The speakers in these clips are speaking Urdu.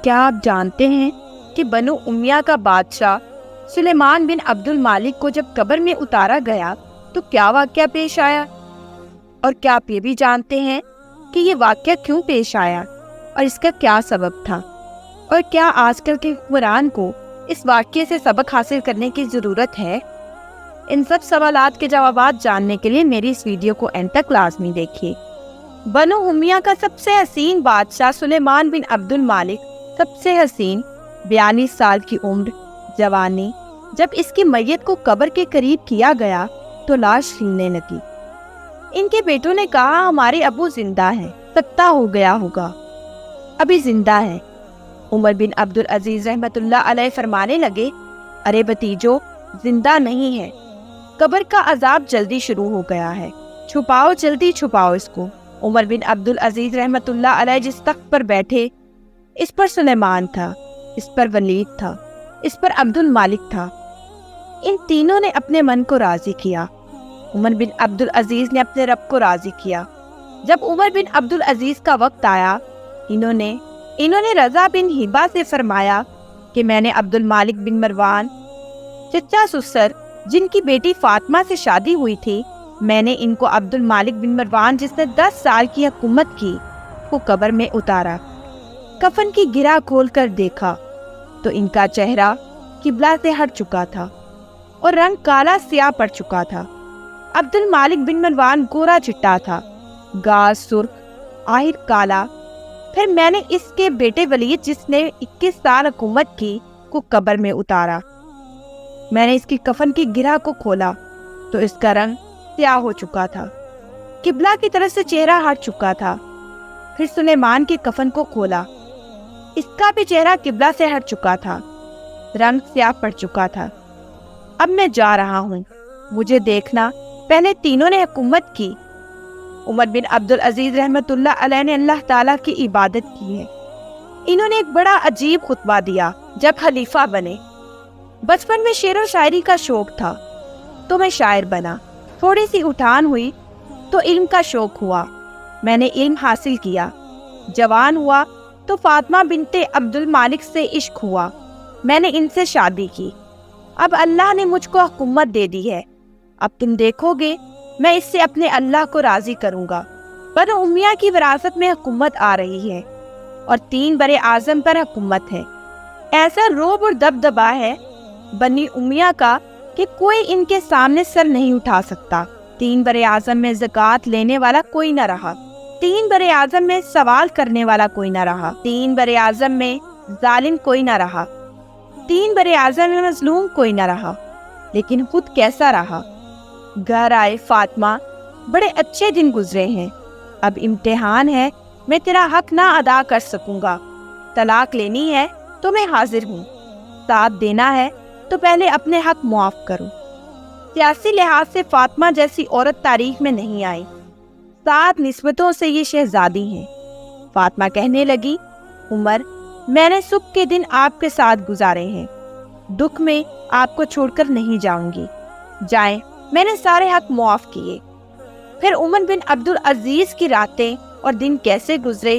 کیا آپ جانتے ہیں کہ بنو امیہ کا بادشاہ سلیمان بن عبد المالک کو جب قبر میں اتارا گیا تو کیا واقعہ پیش آیا؟ اور کیا آپ یہ بھی جانتے ہیں کہ یہ واقعہ کیوں پیش آیا اور اس کا کیا سبب تھا؟ اور کیا آج کل کے حکمران کو اس واقعے سے سبق حاصل کرنے کی ضرورت ہے؟ ان سب سوالات کے جوابات جاننے کے لیے میری اس ویڈیو کو اینڈ تک لازمی دیکھیے۔ بنو امیہ کا سب سے حسین بادشاہ سلیمان بن عبد المالک، سب سے حسین، 42 سال کی عمر، جوانی۔ جب اس کی میت کو قبر کے قریب کیا گیا تو لاش ہلنے لگی۔ ان کے بیٹوں نے کہا ہمارے ابو زندہ ہیں، سکتہ ہو گیا ہوگا، ابھی زندہ ہے۔ عمر بن عبد العزیز رحمۃ اللہ علیہ فرمانے لگے، ارے بھتیجو، زندہ نہیں ہے، قبر کا عذاب جلدی شروع ہو گیا ہے، چھپاؤ، جلدی چھپاؤ اس کو۔ عمر بن عبد العزیز رحمۃ اللہ علیہ جس تخت پر بیٹھے، اس پر سلیمان تھا، اس پر ولید تھا، اس پر عبد المالک تھا۔ ان تینوں نے اپنے من کو راضی کیا۔ عمر بن عبد العزیز نے اپنے رب کو راضی کیا۔ جب عمر بن عبد العزیز کا وقت آیا، انہوں نے رضا بن ہبہ سے فرمایا کہ میں نے عبد المالک بن مروان، چچا سسر جن کی بیٹی فاطمہ سے شادی ہوئی تھی، میں نے ان کو عبد المالک بن مروان جس نے 10 سال کی حکومت کی کو قبر میں اتارا۔ کفن کی گرہ کھول کر دیکھا تو ان کا چہرہ قبلہ سے ہٹ چکا تھا اور رنگ کالا سیاہ پڑ چکا تھا۔ عبد المالک بن مروان گورا چٹا تھا، گال سرخ، آہر کالا۔ پھر میں نے اس کے بیٹے ولید جس نے 21 سال حکومت کی کو قبر میں اتارا۔ میں نے اس کی کفن کی گرہ کو کھولا تو اس کا رنگ سیاہ ہو چکا تھا، قبلہ کی طرف سے چہرہ ہٹ چکا تھا۔ پھر سلیمان کے کفن کو کھولا، اس کا بھی چہرہ قبلہ سے ہٹ چکا تھا، رنگ سیاہ پڑ چکا تھا۔ اب میں جا رہا ہوں، مجھے دیکھنا، پہلے تینوں نے حکومت کی۔ عمر بن عبد العزیز رحمۃ اللہ علیہ نے اللہ تعالیٰ کی عبادت کی ہے۔ انہوں نے ایک بڑا عجیب خطبہ دیا جب خلیفہ بنے۔ بچپن میں شعر و شاعری کا شوق تھا تو میں شاعر بنا، تھوڑی سی اٹھان ہوئی تو علم کا شوق ہوا، میں نے علم حاصل کیا۔ جوان ہوا تو فاطمہ بنت عبد المالک سے عشق ہوا، میں نے ان سے شادی کی۔ اب اللہ نے مجھ کو حکومت دے دی ہے، اب تم دیکھو گے میں اس سے اپنے اللہ کو راضی کروں گا۔ بنو امیہ کی وراثت میں حکومت آ رہی ہے اور 3 برے اعظم پر حکومت ہے۔ ایسا روب اور دبدبا ہے بنی امیہ کا کہ کوئی ان کے سامنے سر نہیں اٹھا سکتا۔ 3 برے اعظم میں زکوٰۃ لینے والا کوئی نہ رہا، 3 برے اعظم میں سوال کرنے والا کوئی نہ رہا، 3 برے اعظم میں ظالم کوئی نہ رہا، 3 برے اعظم میں مظلوم کوئی نہ رہا۔ لیکن خود کیسا رہا؟ گھر آئے فاطمہ، بڑے اچھے دن گزرے ہیں، اب امتحان ہے، میں تیرا حق نہ ادا کر سکوں گا۔ طلاق لینی ہے تو میں حاضر ہوں، ساتھ دینا ہے تو پہلے اپنے حق معاف کرو۔ سیاسی لحاظ سے فاطمہ جیسی عورت تاریخ میں نہیں آئی، 7 نسبتوں سے یہ شہزادی ہیں۔ فاطمہ کہنے لگی، عمر، میں نے سکھ کے دن آپ کے ساتھ گزارے ہیں، دکھ میں آپ کو چھوڑ کر نہیں جاؤں گی، جائیں، میں نے سارے حق معاف کیے۔ پھر عمر بن عبد العزیز کی راتیں اور دن کیسے گزرے؟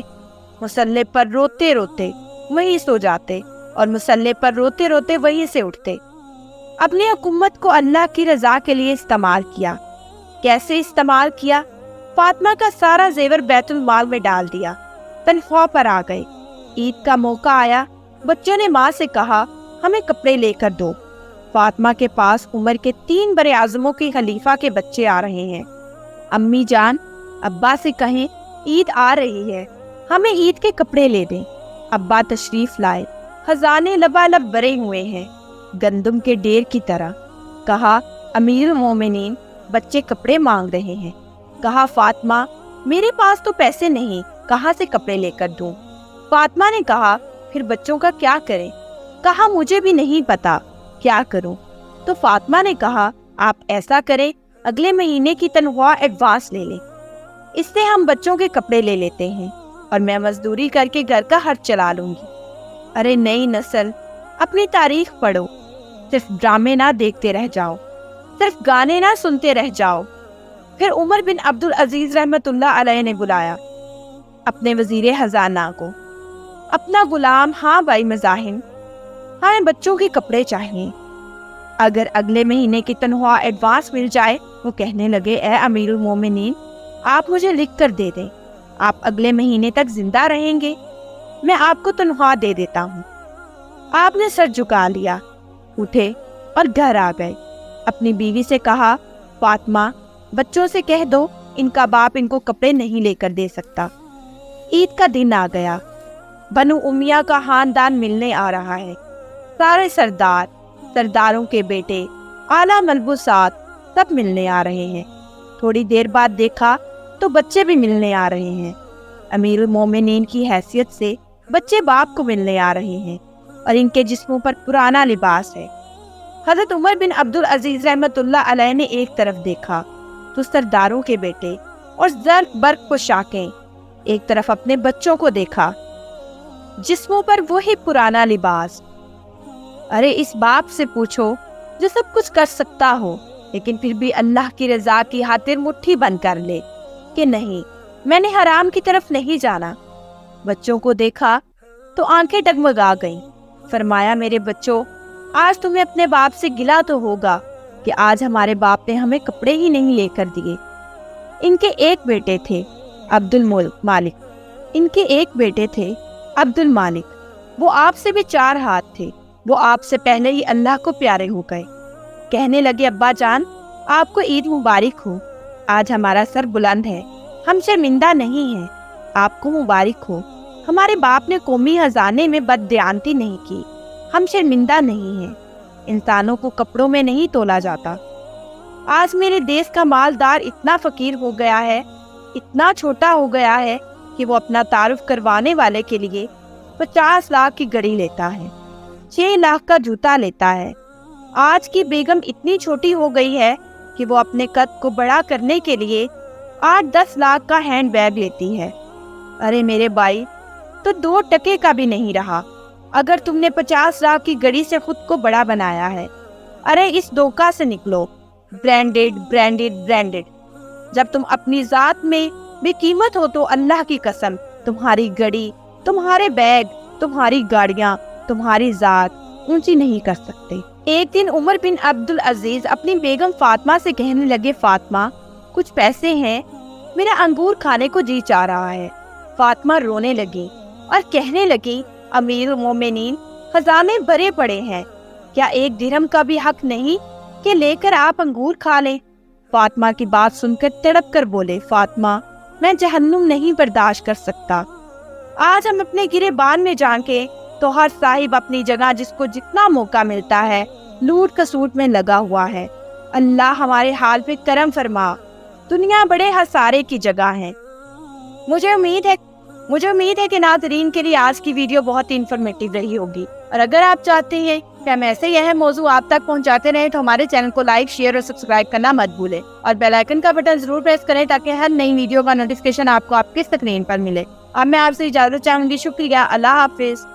مصلے پر روتے روتے وہیں سو جاتے اور مصلے پر روتے روتے وہیں سے اٹھتے۔ اپنی حکومت کو اللہ کی رضا کے لیے استعمال کیا۔ کیسے استعمال کیا؟ فاطمہ کا سارا زیور بیت المال میں ڈال دیا، تنخواہ پر آ گئے۔ عید کا موقع آیا، بچوں نے ماں سے کہا ہمیں کپڑے لے کر دو۔ فاطمہ کے پاس عمر کے 3 برے اعظموں کے خلیفہ کے بچے آ رہے ہیں۔ امی جان، ابا سے کہیں عید آ رہی ہے، ہمیں عید کے کپڑے لے دیں۔ ابا تشریف لائے، خزانے لبالب بھرے ہوئے ہیں، گندم کے ڈھیر کی طرح۔ کہا امیر المومنین، بچے کپڑے مانگ رہے ہیں۔ کہا فاطمہ، میرے پاس تو پیسے نہیں، کہاں سے کپڑے لے کر دوں؟ فاطمہ نے کہا پھر بچوں کا کیا کریں؟ کہا مجھے بھی نہیں پتا کیا کروں۔ تو فاطمہ نے کہا آپ ایسا کریں، اگلے مہینے کی تنخواہ ایڈوانس لے لیں، اس سے ہم بچوں کے کپڑے لے لیتے ہیں اور میں مزدوری کر کے گھر کا خرچ چلا لوں گی۔ ارے نئی نسل، اپنی تاریخ پڑھو، صرف ڈرامے نہ دیکھتے رہ جاؤ، صرف گانے نہ سنتے رہ جاؤ۔ پھر عمر بن عبد العزیز رحمۃ اللہ علیہ نے بلایا اپنے وزیر خزانہ کو۔ اپنا غلام، ہاں بھائی مزاحم، ہمیں بچوں کے کپڑے چاہیے، اگر اگلے مہینے کی تنخواہ ایڈوانس مل جائے۔ وہ کہنے لگے اے امیر المومنین، آپ مجھے لکھ کر دے دیں، آپ اگلے مہینے تک زندہ رہیں گے، میں آپ کو تنخواہ دے دیتا ہوں۔ آپ نے سر جھکا لیا، اٹھے اور گھر آ گئے۔ اپنی بیوی سے کہا فاطمہ بچوں سے کہہ دو ان کا باپ ان کو کپڑے نہیں لے کر دے سکتا۔ عید کا دن آ گیا، بنو امیہ کا خاندان ملنے آ رہا ہے، سارے سردار، سرداروں کے بیٹے، اعلیٰ ملبوسات سب ملنے آ رہے ہیں۔ تھوڑی دیر بعد دیکھا تو بچے بھی ملنے آ رہے ہیں۔ امیر المومنین کی حیثیت سے بچے باپ کو ملنے آ رہے ہیں اور ان کے جسموں پر پرانا لباس ہے۔ حضرت عمر بن عبدالعزیز رحمۃ اللہ علیہ نے ایک طرف دیکھا تو سرداروں کے بیٹے اور زرق برق پوشاکیں، ایک طرف اپنے بچوں کو دیکھا، جسموں پر وہی پرانا لباس۔ ارے اس باپ سے پوچھو جو سب کچھ کر سکتا ہو لیکن پھر بھی اللہ کی رضا کی خاطر مٹھی بند کر لے کہ نہیں، میں نے حرام کی طرف نہیں جانا۔ بچوں کو دیکھا تو آنکھیں ڈگمگا گئیں۔ فرمایا میرے بچوں، آج تمہیں اپنے باپ سے گلہ تو ہوگا کہ آج ہمارے باپ نے ہمیں کپڑے ہی نہیں لے کر دیے۔ ان کے ایک بیٹے تھے عبد المالک، وہ آپ سے بھی 4 ہاتھ تھے، وہ آپ سے پہلے ہی اللہ کو پیارے ہو گئے۔ کہنے لگے ابا جان آپ کو عید مبارک ہو، آج ہمارا سر بلند ہے، ہم شرمندہ نہیں ہیں، آپ کو مبارک ہو، ہمارے باپ نے قومی خزانے میں بددیانتی نہیں کی، ہم شرمندہ نہیں ہیں، انسانوں کو کپڑوں میں نہیں تولا جاتا۔ آج میرے دیس کا مالدار اتنا فقیر ہو گیا ہے، اتنا چھوٹا ہو گیا ہے کہ وہ اپنا تعارف کروانے والے کے لیے 50 لاکھ کی گھڑی لیتا ہے، 6 لاکھ کا جوتا لیتا ہے۔ آج کی بیگم اتنی چھوٹی ہو گئی ہے کہ وہ اپنے قد کو بڑا کرنے کے لیے 8-10 لاکھ کا ہینڈ بیگ لیتی ہے۔ ارے میرے بھائی، تو 2 ٹکے کا بھی نہیں رہا اگر تم نے 50 لاکھ کی گھڑی سے خود کو بڑا بنایا ہے۔ ارے اس دھوکا سے نکلو، برانڈڈ برانڈڈ برانڈڈ۔ جب تم اپنی ذات میں بے قیمت ہو تو اللہ کی قسم تمہاری گھڑی، تمہارے بیگ، تمہاری گاڑیاں، تمہاری ذات اونچی نہیں کر سکتے۔ ایک دن عمر بن عبدالعزیز اپنی بیگم فاطمہ سے کہنے لگے فاطمہ کچھ پیسے ہیں، میرا انگور کھانے کو جی چاہ رہا ہے۔ فاطمہ رونے لگی اور کہنے لگی امیر المومنین خزانے بھرے پڑے ہیں، کیا 1 درہم کا بھی حق نہیں کہ لے کر آپ انگور کھا لیں؟ فاطمہ کی بات سن کر تڑپ کر بولے فاطمہ میں جہنم نہیں برداشت کر سکتا۔ آج ہم اپنے گریبان میں جان کے تو ہر صاحب اپنی جگہ جس کو جتنا موقع ملتا ہے لوٹ کسوٹ میں لگا ہوا ہے۔ اللہ ہمارے حال پہ کرم فرما، دنیا بڑے خسارے کی جگہ ہے۔ مجھے امید ہے کہ ناظرین کے لیے آج کی ویڈیو بہت ہی انفارمیٹیو رہی ہوگی، اور اگر آپ چاہتے ہیں کہ ہم ایسے ہی اہم موضوع آپ تک پہنچاتے رہیں تو ہمارے چینل کو لائک، شیئر اور سبسکرائب کرنا مت بھولیں، اور بیل آئیکن کا بٹن ضرور پریس کریں تاکہ ہر نئی ویڈیو کا نوٹیفیکیشن آپ کو آپ کی اسکرین پر ملے۔ اب میں آپ سے اجازت چاہوں گی، شکریہ، اللہ حافظ۔